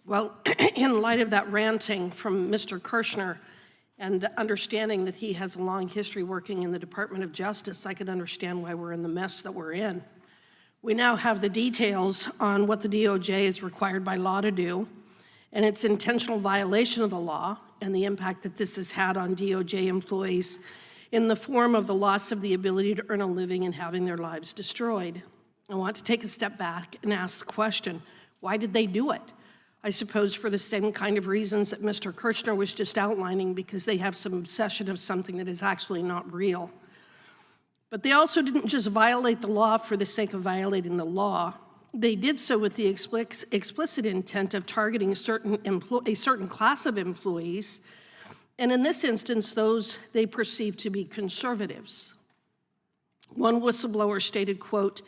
Well, in light of that ranting from Mr. Kirschner and understanding that he has a long history working in the Department of Justice, I can understand why we're in the mess that we're in. We now have the details on what the DOJ is required by law to do and its intentional violation of the law and the impact that this has had on DOJ employees in the form of the loss of the ability to earn a living and having their lives destroyed. I want to take a step back and ask the question, why did they do it? I suppose for the same kind of reasons that Mr. Kirschner was just outlining, because they have some obsession of something that is actually not real. But they also didn't just violate the law for the sake of violating the law. They did so with the explicit intent of targeting a certain class of employees, and in this instance, those they perceived to be conservatives. One whistleblower stated, quote,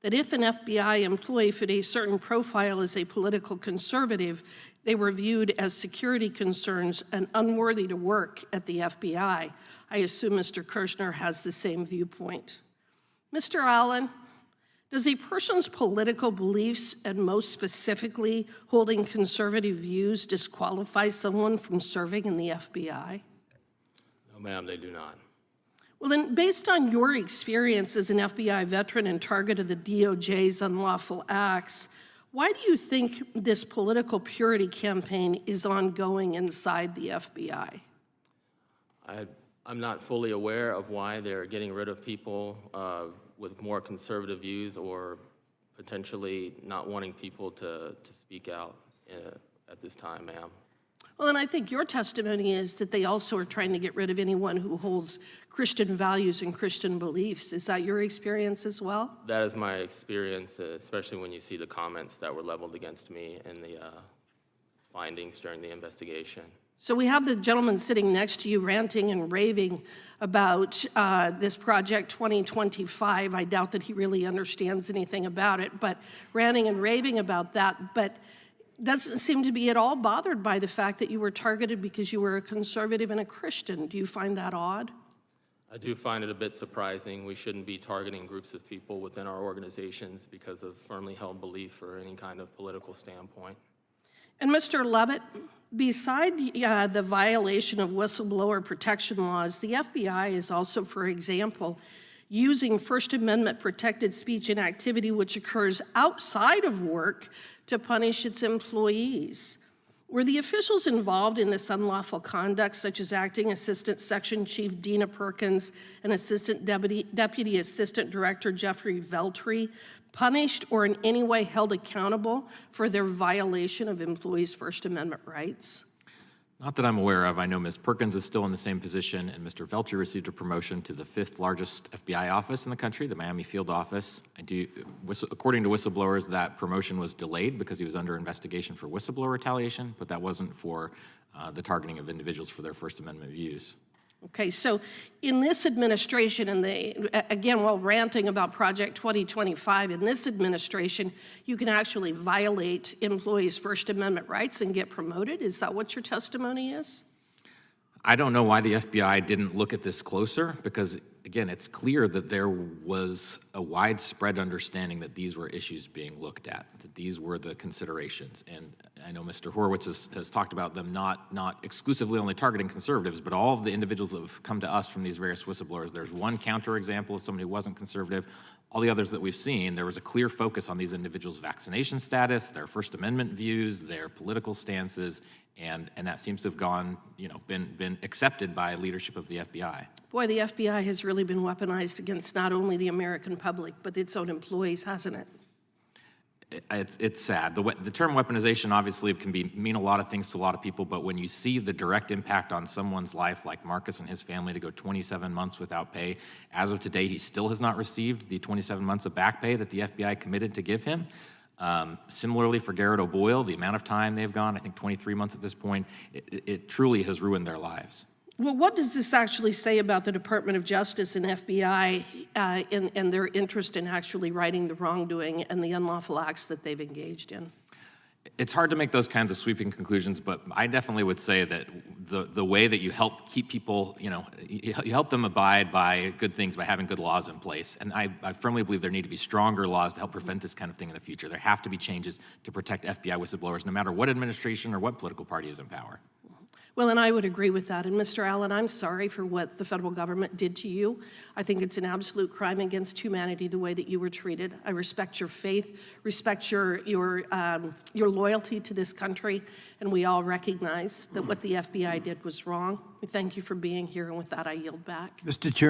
that if an FBI employee fit a certain profile as a political conservative, they were viewed as security concerns and unworthy to work at the FBI. I assume Mr. Kirschner has the same viewpoint. Mr. Allen, does a person's political beliefs, and most specifically holding conservative views, disqualify someone from serving in the FBI? No, ma'am, they do not. Well, then, based on your experience as an FBI veteran and target of the DOJ's unlawful acts, why do you think this political purity campaign is ongoing inside the FBI? I'm not fully aware of why they're getting rid of people with more conservative views or potentially not wanting people to speak out at this time, ma'am. Well, and I think your testimony is that they also are trying to get rid of anyone who holds Christian values and Christian beliefs. Is that your experience as well? That is my experience, especially when you see the comments that were leveled against me and the findings during the investigation. So we have the gentleman sitting next to you ranting and raving about this Project 2025. I doubt that he really understands anything about it, but ranting and raving about that, but doesn't seem to be at all bothered by the fact that you were targeted because you were a conservative and a Christian. Do you find that odd? I do find it a bit surprising. We shouldn't be targeting groups of people within our organizations because of firmly held belief or any kind of political standpoint. And Mr. Levitt, beside the violation of whistleblower protection laws, the FBI is also, for example, using First Amendment protected speech and activity which occurs outside of work to punish its employees. Were the officials involved in this unlawful conduct, such as Acting Assistant Section Chief Dina Perkins and Assistant Deputy Assistant Director Jeffrey Veltri, punished or in any way held accountable for their violation of employees' First Amendment rights? Not that I'm aware of. I know Ms. Perkins is still in the same position, and Mr. Veltri received a promotion to the 5th largest FBI office in the country, the Miami field office. According to whistleblowers, that promotion was delayed because he was under investigation for whistleblower retaliation, but that wasn't for the targeting of individuals for their First Amendment views. Okay, so in this administration, and again, while ranting about Project 2025, in this administration, you can actually violate employees' First Amendment rights and get promoted. Is that what your testimony is? I don't know why the FBI didn't look at this closer, because again, it's clear that there was a widespread understanding that these were issues being looked at, that these were the considerations. And I know Mr. Horowitz has talked about them not exclusively only targeting conservatives, but all of the individuals that have come to us from these various whistleblowers. There's one counterexample of somebody who wasn't conservative. All the others that we've seen, there was a clear focus on these individuals' vaccination status, their First Amendment views, their political stances, and that seems to have gone, been accepted by leadership of the FBI. Boy, the FBI has really been weaponized against not only the American public, but its own employees, hasn't it? It's sad. The term weaponization obviously can mean a lot of things to a lot of people, but when you see the direct impact on someone's life, like Marcus and his family, to go 27 months without pay, as of today, he still has not received the 27 months of back pay that the FBI committed to give him. Similarly for Garrett O'Boyle, the amount of time they've gone, I think 23 months at this point, it truly has ruined their lives. Well, what does this actually say about the Department of Justice and FBI and their interest in actually righting the wrongdoing and the unlawful acts that they've engaged in? It's hard to make those kinds of sweeping conclusions, but I definitely would say that the way that you help keep people, you help them abide by good things by having good laws in place. And I firmly believe there need to be stronger laws to help prevent this kind of thing in the future. There have to be changes to protect FBI whistleblowers, no matter what administration or what political party is in power. Well, and I would agree with that. And Mr. Allen, I'm sorry for what the federal government did to you. I think it's an absolute crime against humanity the way that you were treated. I respect your faith, respect your loyalty to this country, and we all recognize that what the FBI did was wrong. We thank you for being here, and with that, I yield back. Mr. Chairman.